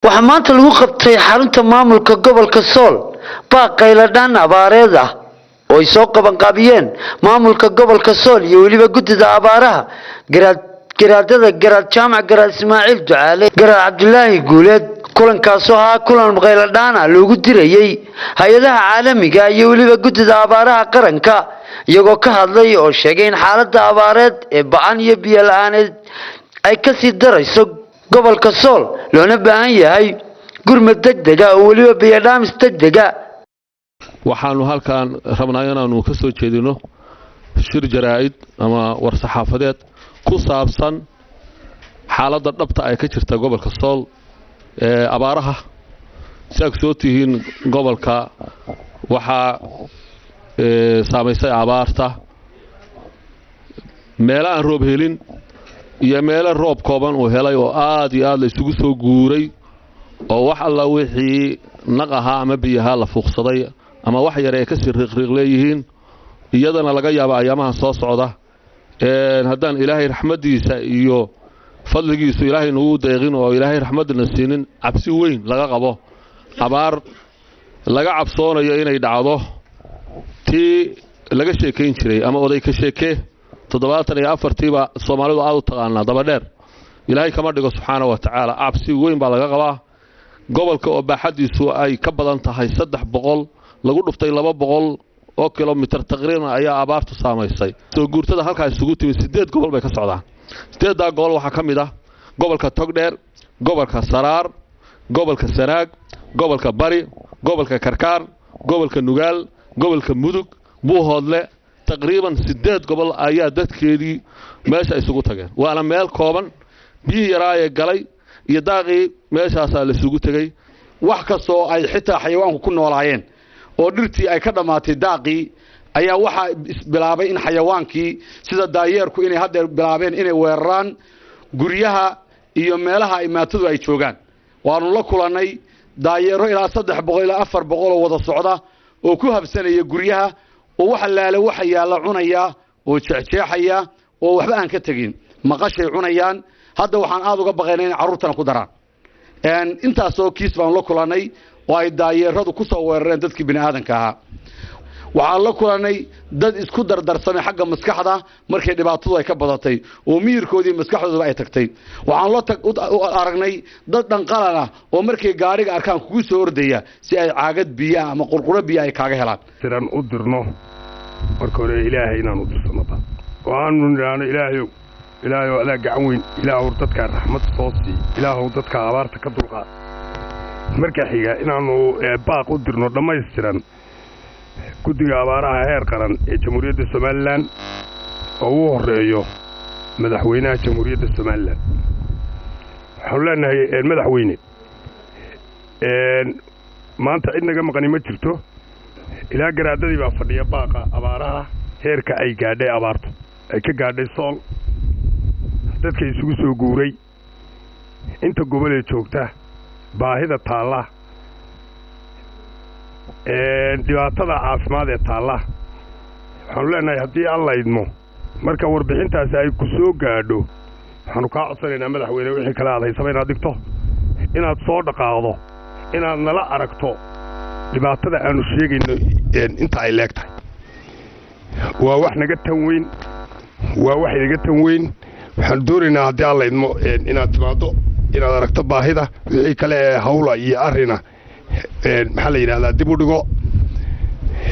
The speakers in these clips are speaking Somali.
waxaa maanta lagu qabtay xarunta maamulka gobolka Sool baaqayladaan abaareed ah oo ay soo qabanqaabiyeen maamulka gobolka Sool iyo waliba gudida abaaraha garaadada garaad jaamac garaad Ismaaciil Ducaale garaad Cabdullaahi Guuleed kulankaas oo ahaa kulan qayladaan ah loogu dirayay hay'adaha caalamiga iyo waliba gudida abaaraha qaranka iyagoo ka hadlay oo sheegay in xaaladda abaareed ee ba'an iyo biyo la'aaneed ay ka sii darayso gobolka Sool loona baahan yahay gurmad degdeg ah oo waliba biyo dhaamis degdeg ah waxaanu halkaan rabnaa inaanu ka soo jeedino shir jaraa'id ama war saxaafadeed ku saabsan xaaladda dhabta ay ka jirta gobolka Sool ee abaaraha soo tihiin gobolka waxa saameysay abaarta meelaha roob helin iyo meelo roob kooban oo helay oo aad iyo aad la isugu soo guuray oo wax alla wixii naqaha ama biyaha la fuuqsaday ama wax yar ay ka sii riiq leeyihiin iyadana laga yaabo ayamaha soo socda haddaan ilaahay raxmadiisa iyo fadligiisu ilaahay nuu deeqin oo ilaahay raxmadna siinin cabsi weyn laga qabo abaar laga cabsoonayo inay dhacdo tii laga sheekeyn jiray ama oday ka sheekee 74tiiba Soomaalidu aad u taqaanaa daba dheer ilaahay kama dhigo subxaanahu wa ta'ala cabsi weyn baa laga qabaa gobolka oo baaxadiisu ay ka badan tahay 300 lagu dhuftay 200 oo kilomitir taqriiban ayaa abaartu saameysay soo guurtada halkaas isugu timid 8 gobol bay ka socdaan 8 gobol waxa kamid ah gobolka Togdheer gobolka Saraar gobolka Sanaag gobolka Bari gobolka Karkaar gobolka Nugaal gobolka Mudug Buuhoodle taqriiban 8 gobol ayaa dadkeedii meesha isugu tageen waana meel kooban biyo yaraaye galay iyo daaqii meeshaas la isugu tagay wax kastoo ay xitaa xayawaanku ku noolaayeen oo dhirtii ay ka dhamaatay daaqii ayaa waxa bilaabay in xayawaankii sida daayeerku inay hadda bilaabeen inay weeraraan guryaha iyo meelaha ay maatadu ay joogaan waanu la kulanay daayeero ilaa 300 ilaa 400 oo wada socda oo ku habsanaya guryaha oo waxa laale waxa yaala cunaya oo jeexjeexaya oo waxba aan ka tagin maqashay cunayaan hadda waxaan aad uga baqaynaa in carruurtana ku daraan intaas oo kiis baan la kulanay oo ay daayeeradu ku soo weerareen dadkii bini'aadanka ahaa waxaan la kulanay dad isku dardarsamay xagga maskaxda markay dhibaatadu ay ka badatay oo miirkoodii maskaxdooda ay tagtay waxaan la aragnay dad dhanqalan ah oo markay gaariga arkaan kugu soo ordaya si ay caagad biyo ama qurquro biyo ay kaaga helaan sidan u dirno marka hore ilaahay inaan u dirsano waanu niraano ilaahay oo gacan weyn ilaahay dadka raxmad soo sii ilaahay dadka abaarta ka dulqaad marka xiga inaanu baaq u dirno dhammaystiran guddiga abaaraha heer qaran ee Jamhuuriyadda Soomaaliland oo uu horeeyo madaxweynaha Jamhuuriyadda Soomaaliland waxaan leenahay madaxweyne maanta inaga maqani ma jirto ilaa garaadadii baa fadhiya baaqa abaaraha heerka ay gaadhay abaartu ay ka gaadhay Sool dadka isugu soo guuray inta gobol ee joogta baahida taala dhibaatada caafimaad ee taala waxaan leenahay haddii alla idmo marka warbixintaasi ay ku soo gaadho waxaanu kaa codsanaynaa madaxweyne wixii kale aad haysaba inaad dhigto inaad soo dhaqaaqdo inaad nala aragto dhibaatada aanu sheegayno inta ay leegtahay waa wax naga tan weyn waxaan doonaynaa haddii alla idmo inaad timaado inaad aragto baahida wixii kale ee hawla iyo arina maxaa la yidhaahdaa dib u dhigo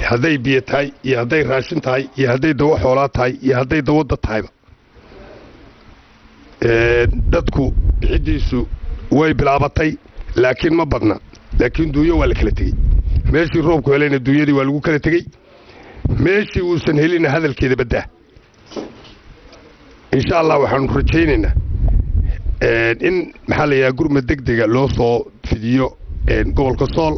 hadday biyo tahay iyo hadday raashin tahay iyo hadday dawo xoolaa tahay iyo hadday dawadda tahayba dadku bixidiisu way bilaabatay laakiin ma badna laakiin duuyo waa la kala tegey meeshii roobku helayna duunyadii waa lagu kala tegey meeshii uusan helina hadalkeeda baddaa insha allah waxaanu rajaynaynaa in maxaa la yidhaha gurmad degdega loo soo fidiyo gobolka Sool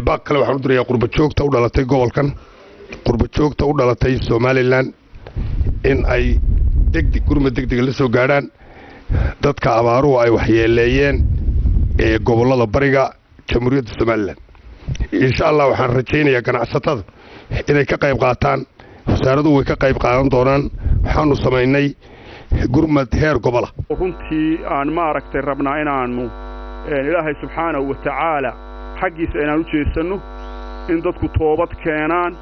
baaq kale waxaan u dirayaa qurba joogta u dhalatay gobolkan qurba joogta u dhalatay Soomaaliland in ay gurmad degdeg la soo gaaraan dadka abaaruhu ay waxyeeleeyeen gobolada bariga Jamhuuriyadda Soomaaliland insha Allah waxaan rajaynayaa ganacsatada inay ka qayb qaataan wasaaradu way ka qayb qaadan doonaan waxaanu sameynay gurmad heer gobola runtii aan maaragtay rabnaa inaannu ilaahay subxaanahu wa tacaala xaggiisa inaan u jeesanno in dadku toobad keenaan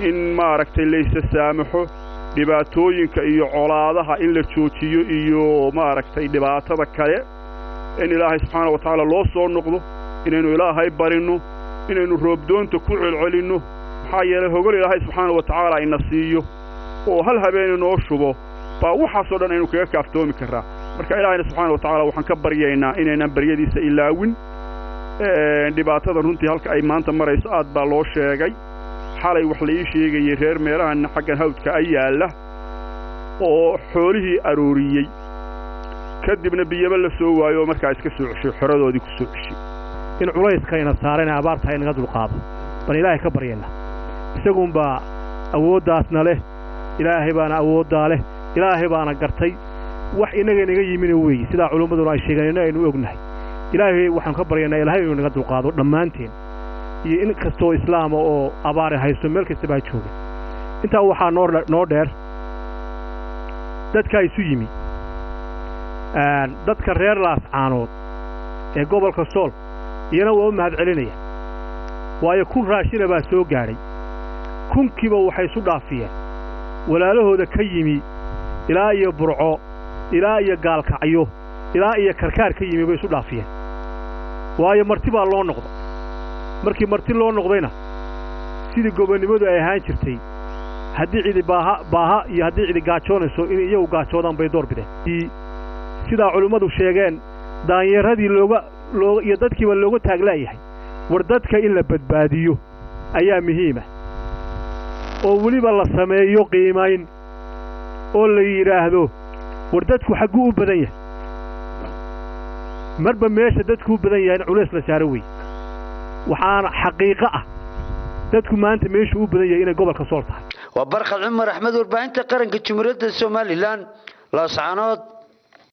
in maaragtay laysa saamaxo dhibaatooyinka iyo colaadaha in la joojiyo iyo maaragtay dhibaatada kale in ilaahay subxaanahu wa tacaala loo soo noqdo inaynu ilaahay barinno inaynu roobdoonta ku celcelinno maxaa yeelay hogol ilaahay subxaanahu wa tacaala ina siiyo oo hal habeen inoo shubo baa waxaasoo dhan aynu kaga kaaftoomi karraa marka ilaahayna subxaanahu wa tacaala waxaan ka baryaynaa inaynan baryadiisa ilaawin dhibaatada runtii halka ay maanta marayso aad baa loo sheegay xalay wax la ii sheegayay reer meelahan xaggan hawdka ay yaalla oo xoolihii arooriyey kadibna biyaba la soo waayo oo markaa iska soo ceshay xoradoodii ku soo ceshay in culayskayna saareen abaarta inaga dulqaado bal ilaahay ka baryayna isaguunbaa awooddaasna leh ilaahay baana awooddaa leh ilaahay baana gartay wax inaga inaga yimina weeye sidaa culummaduna ay sheegeen aynu ognahay ilaahay waxaan ka baryaynaa ilaahay inuu naga dulqaado dhammaanteen iyo in kastoo islaama oo abaare haysto meel kastaba ha jooga intaa waxaa noo dheer dadka isu yimi dadka reer laascaanood ee gobolka sool iyana waa u mahad celinaya waayo kun raashina baa soo gaadhay kunkiiba waxay isu dhaafiyeen walaalahooda ka yimi ilaa iyo burco ilaa iyo gaalkacyo ilaa iyo karkaar ka yimi bay isu dhaafiyeen waayo marti baa loo noqday markii marti loo noqdayna sidii gobonnimadu ay ahaan jirtay haddii cidi baaha iyo haddii cidi gaajoonayso in iyagu gaajoodaan bay door bideen sidaa culimmadu sheegeen daanyeeradii iyo dadkiiba looga taaglaayahay war dadka in la badbaadiyo ayaa muhiima oo weliba la sameeyo qiimayn oo la yidhaahdo war dadku xagguu u badan yahay marba meesha dadku u badan yahay in culays la saaro wey waxaana xaqiiqo ah dadku maanta meeshuu u badan yahay inay gobolka sool tahay waa barkad cumar axmed warbaahinta qaranka jumhuuriyadda somalilan laascaanood